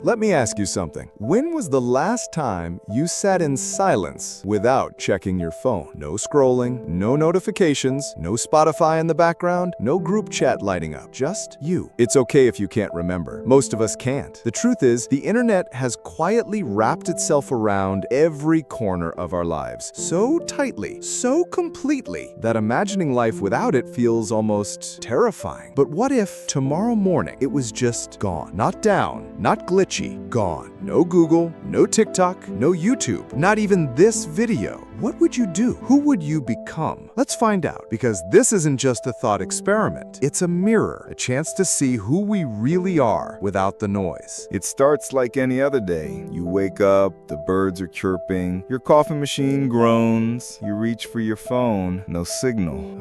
Let me ask you something. When was the last time you sat in silence without checking your phone? No scrolling, no notifications, no Spotify in the background, no group chat lighting up, just you. It's okay if you can't remember. Most of us can't. The truth is, the internet has quietly wrapped itself around every corner of our lives, so tightly, so completely, that imagining life without it feels almost terrifying. But what if tomorrow morning it was just gone? Not down, not glitchy, gone. No Google, no TikTok, no YouTube, not even this video. What would you do? Who would you become? Let's find out, because this isn't just a thought experiment. It's a mirror, a chance to see who we really are without the noise. It starts like any other day. You wake up, the birds are chirping, your coffee machine groans, you reach for your phone, no signal.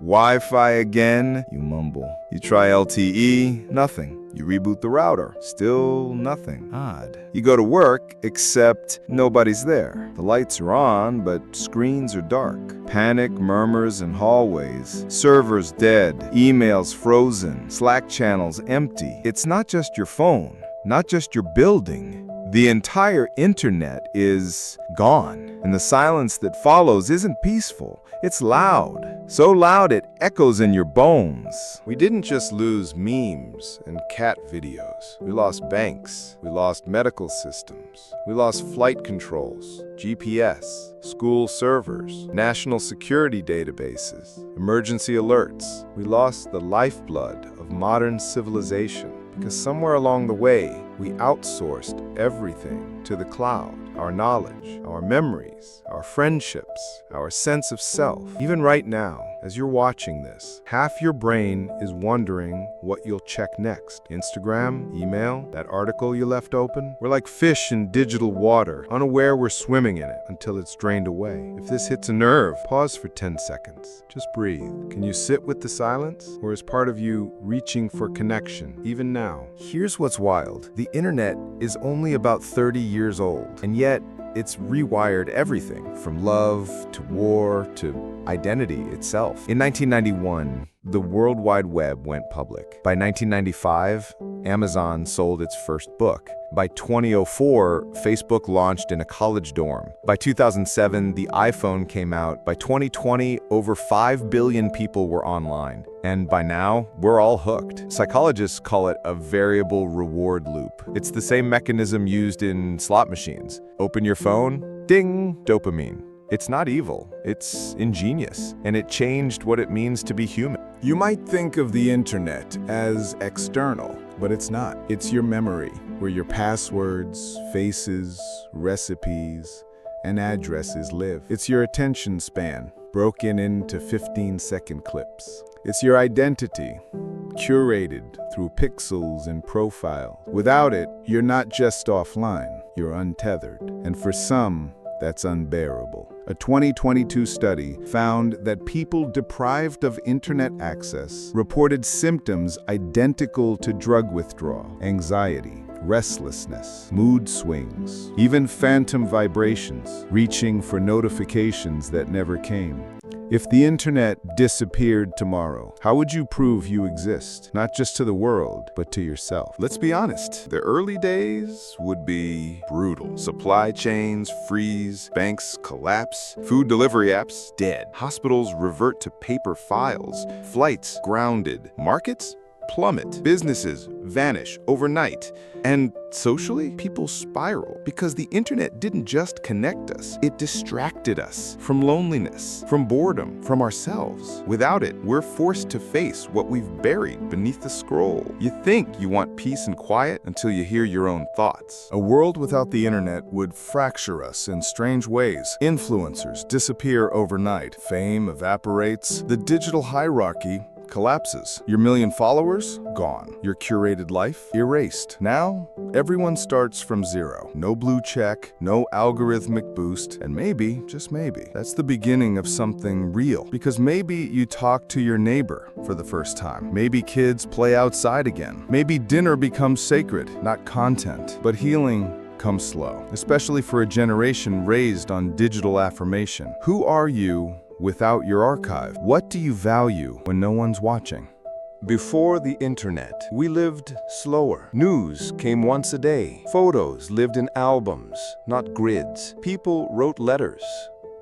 Wi-Fi again, you mumble. You try LTE, nothing. You reboot the router, still nothing. Odd. You go to work, except nobody's there. The lights are on, but screens are dark. Panic murmurs in hallways. Servers dead. Emails frozen. Slack channels empty. It's not just your phone, not just your building. The entire internet is gone, and the silence that follows isn't peaceful. It's loud. So loud it echoes in your bones. We didn't just lose memes and cat videos. We lost banks. We lost medical systems. We lost flight controls, GPS, school servers, national security databases, emergency alerts. We lost the lifeblood of modern civilization because somewhere along the way, we outsourced everything to the cloud. Our knowledge, our memories, our friendships, our sense of self. Even right now, as you're watching this, half your brain is wondering what you'll check next. Instagram, email, that article you left open. We're like fish in digital water, unaware we're swimming in it until it's drained away. If this hits a nerve, pause for 10 seconds. Just breathe. Can you sit with the silence? Or is part of you reaching for connection, even now? Here's what's wild. The internet is only about 30 years old, and yet it's rewired everything from love to war to identity itself. In 1991, the World Wide Web went public. By 1995, Amazon sold its first book. By 2004, Facebook launched in a college dorm. By 2007, the iPhone came out. By 2020, over 5 billion people were online. And by now, we're all hooked. Psychologists call it a variable reward loop. It's the same mechanism used in slot machines. Open your phone, ding, dopamine. It's not evil, it's ingenious, and it changed what it means to be human. You might think of the internet as external, but it's not. It's your memory, where your passwords, faces, recipes, and addresses live. It's your attention span, broken into 15-second clips. It's your identity, curated through pixels and profiles. Without it, you're not just offline, you're untethered. And for some, that's unbearable. A 2022 study found that people deprived of internet access reported symptoms identical to drug withdrawal, anxiety, restlessness, mood swings, even phantom vibrations, reaching for notifications that never came. If the internet disappeared tomorrow, how would you prove you exist? Not just to the world, but to yourself. Let's be honest, the early days would be brutal. Supply chains freeze, banks collapse, food delivery apps dead, hospitals revert to paper files, flights grounded, markets plummet, businesses vanish overnight. And socially, people spiral because the internet didn't just connect us, it distracted us from loneliness, from boredom, from ourselves. Without it, we're forced to face what we've buried beneath the scroll. You think you want peace and quiet until you hear your own thoughts. A world without the internet would fracture us in strange ways. Influencers disappear overnight. Fame evaporates. The digital hierarchy collapses. Your million followers? Gone. Your curated life? Erased. Now, everyone starts from zero. No blue check, no algorithmic boost, and maybe, just maybe, that's the beginning of something real. Because maybe you talk to your neighbor for the first time. Maybe kids play outside again. Maybe dinner becomes sacred, not content. But healing comes slow, especially for a generation raised on digital affirmation. Who are you without your archive? What do you value when no one's watching? Before the internet, we lived slower. News came once a day. Photos lived in albums, not grids. People wrote letters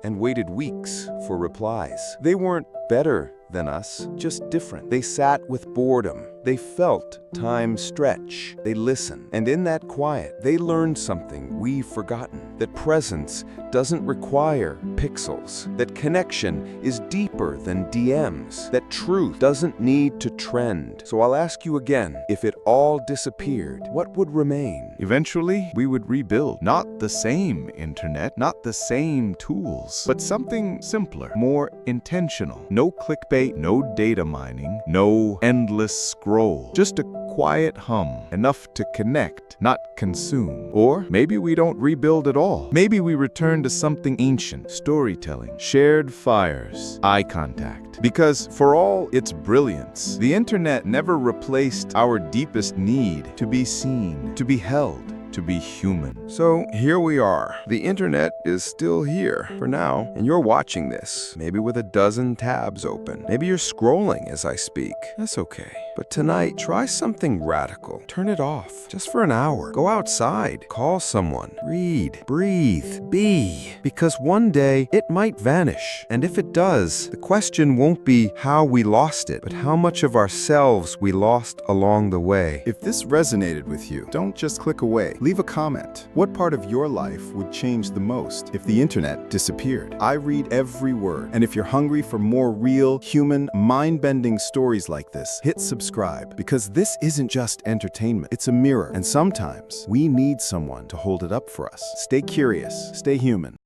and waited weeks for replies. They weren't better than us, just different. They sat with boredom. They felt time stretch. They listened. And in that quiet, they learned something we've forgotten. That presence doesn't require pixels. That connection is deeper than DMs. That truth doesn't need to trend. So I'll ask you again, if it all disappeared, what would remain? Eventually, we would rebuild. Not the same internet, not the same tools, but something simpler, more intentional. No clickbait, no data mining, no endless scroll. Just a quiet hum, enough to connect, not consume. Or maybe we don't rebuild at all. Maybe we return to something ancient, storytelling, shared fires, eye contact. Because for all its brilliance, the internet never replaced our deepest need to be seen, to be held, to be human. So here we are. The internet is still here for now, and you're watching this, maybe with a dozen tabs open. Maybe you're scrolling as I speak. That's okay. But tonight, try something radical. Turn it off, just for an hour. Go outside, call someone, read, breathe, be. Because one day, it might vanish. And if it does, the question won't be how we lost it, but how much of ourselves we lost along the way. If this resonated with you, don't just click away. Leave a comment. What part of your life would change the most if the internet disappeared? I read every word. And if you're hungry for more real, human, mind-bending stories like this, hit subscribe. Because this isn't just entertainment. It's a mirror. And sometimes we need someone to hold it up for us. Stay curious. Stay human.